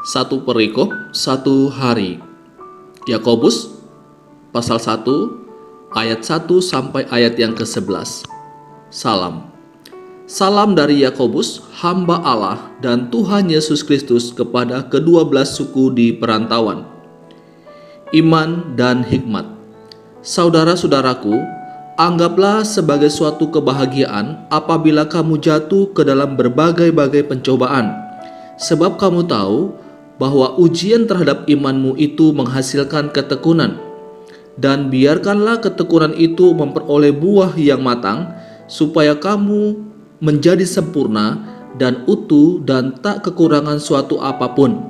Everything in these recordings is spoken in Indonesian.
Satu perikop, satu hari. Yakobus pasal 1 ayat 1 sampai ayat yang ke-11. Salam. Salam dari Yakobus, hamba Allah dan Tuhan Yesus Kristus kepada ke-12 suku di perantauan. Iman dan hikmat. Saudara-saudaraku, anggaplah sebagai suatu kebahagiaan apabila kamu jatuh ke dalam berbagai-bagai pencobaan, sebab kamu tahu bahwa ujian terhadap imanmu itu menghasilkan ketekunan. Dan biarkanlah ketekunan itu memperoleh buah yang matang, supaya kamu menjadi sempurna dan utuh dan tak kekurangan suatu apapun.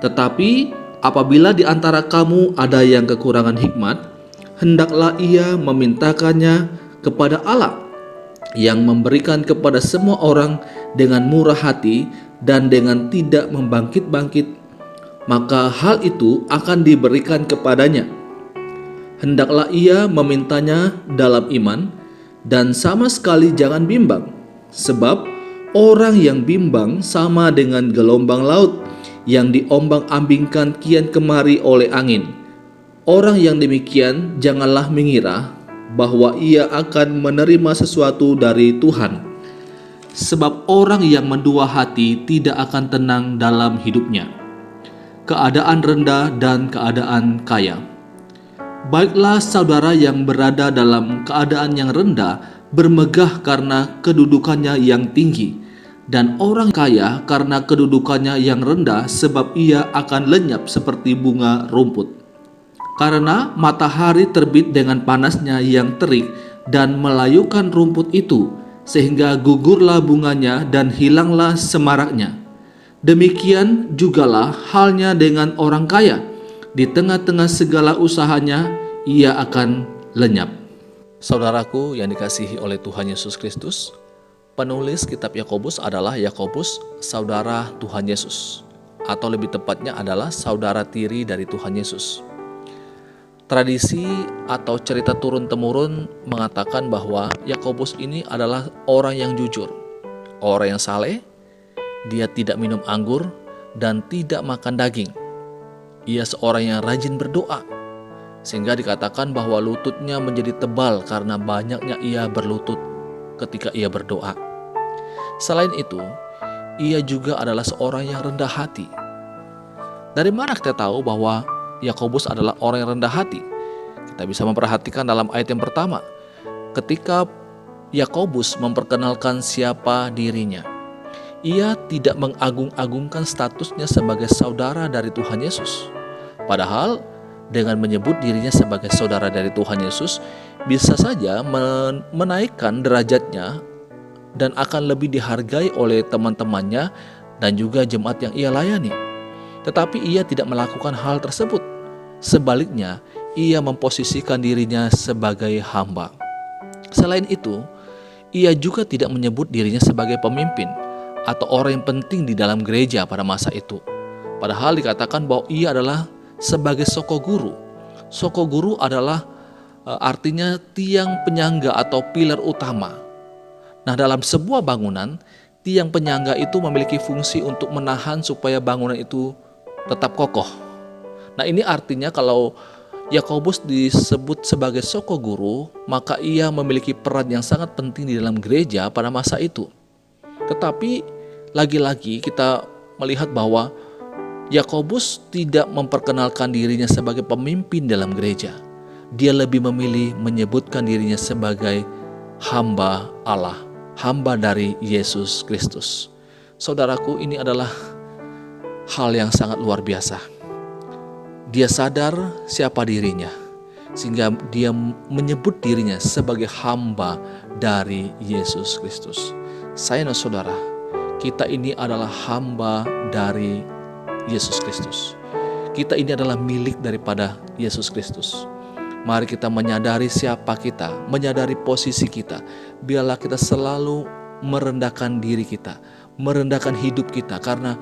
Tetapi apabila di antara kamu ada yang kekurangan hikmat, hendaklah ia memintakannya kepada Allah, yang memberikan kepada semua orang dengan murah hati dan dengan tidak membangkit-bangkit, maka hal itu akan diberikan kepadanya. Hendaklah ia memintanya dalam iman, dan sama sekali jangan bimbang, sebab orang yang bimbang sama dengan gelombang laut yang diombang-ambingkan kian kemari oleh angin. Orang yang demikian janganlah mengira bahwa ia akan menerima sesuatu dari Tuhan, sebab orang yang mendua hati tidak akan tenang dalam hidupnya, keadaan rendah dan keadaan kaya. Baiklah saudara yang berada dalam keadaan yang rendah bermegah karena kedudukannya yang tinggi, dan orang kaya karena kedudukannya yang rendah, sebab ia akan lenyap seperti bunga rumput. Karena matahari terbit dengan panasnya yang terik dan melayukan rumput itu, sehingga gugurlah bunganya dan hilanglah semaraknya. Demikian jugalah halnya dengan orang kaya. Di tengah-tengah segala usahanya, ia akan lenyap. Saudaraku yang dikasihi oleh Tuhan Yesus Kristus, penulis kitab Yakobus adalah Yakobus, saudara Tuhan Yesus, atau lebih tepatnya adalah saudara tiri dari Tuhan Yesus. Tradisi atau cerita turun-temurun mengatakan bahwa Yakobus ini adalah orang yang jujur, orang yang saleh. Dia tidak minum anggur dan tidak makan daging. Ia seorang yang rajin berdoa, sehingga dikatakan bahwa lututnya menjadi tebal karena banyaknya ia berlutut ketika ia berdoa. Selain itu, ia juga adalah seorang yang rendah hati. Dari mana kita tahu bahwa Yakobus adalah orang yang rendah hati? Kita bisa memperhatikan dalam ayat yang pertama, ketika Yakobus memperkenalkan siapa dirinya. Ia tidak mengagung-agungkan statusnya sebagai saudara dari Tuhan Yesus. Padahal dengan menyebut dirinya sebagai saudara dari Tuhan Yesus, bisa saja menaikkan derajatnya dan akan lebih dihargai oleh teman-temannya dan juga jemaat yang ia layani. Tetapi ia tidak melakukan hal tersebut. Sebaliknya, ia memposisikan dirinya sebagai hamba. Selain itu, ia juga tidak menyebut dirinya sebagai pemimpin atau orang yang penting di dalam gereja pada masa itu. Padahal dikatakan bahwa ia adalah sebagai soko guru. Soko guru adalah artinya tiang penyangga atau pilar utama. Nah, dalam sebuah bangunan, tiang penyangga itu memiliki fungsi untuk menahan supaya bangunan itu tetap kokoh. Nah, ini artinya kalau Yakobus disebut sebagai soko guru, maka ia memiliki peran yang sangat penting di dalam gereja pada masa itu. Tetapi lagi-lagi kita melihat bahwa Yakobus tidak memperkenalkan dirinya sebagai pemimpin dalam gereja. Dia lebih memilih menyebutkan dirinya sebagai hamba Allah, hamba dari Yesus Kristus. Saudaraku, ini adalah hal yang sangat luar biasa. Dia sadar siapa dirinya, sehingga dia menyebut dirinya sebagai hamba dari Yesus Kristus. Saya dan saudara, kita ini adalah hamba dari Yesus Kristus. Kita ini adalah milik daripada Yesus Kristus. Mari kita menyadari siapa kita, menyadari posisi kita. Biarlah kita selalu merendahkan diri kita, merendahkan hidup kita. Karena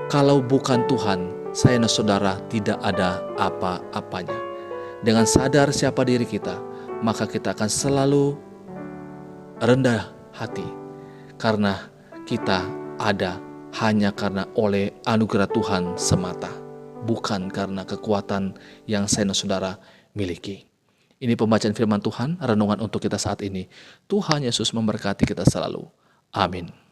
kalau bukan Tuhan, saya dan saudara tidak ada apa-apanya. Dengan sadar siapa diri kita, maka kita akan selalu rendah hati. Karena kita ada hanya karena oleh anugerah Tuhan semata, bukan karena kekuatan yang saya dan saudara miliki. Ini pembacaan firman Tuhan, renungan untuk kita saat ini. Tuhan Yesus memberkati kita selalu. Amin.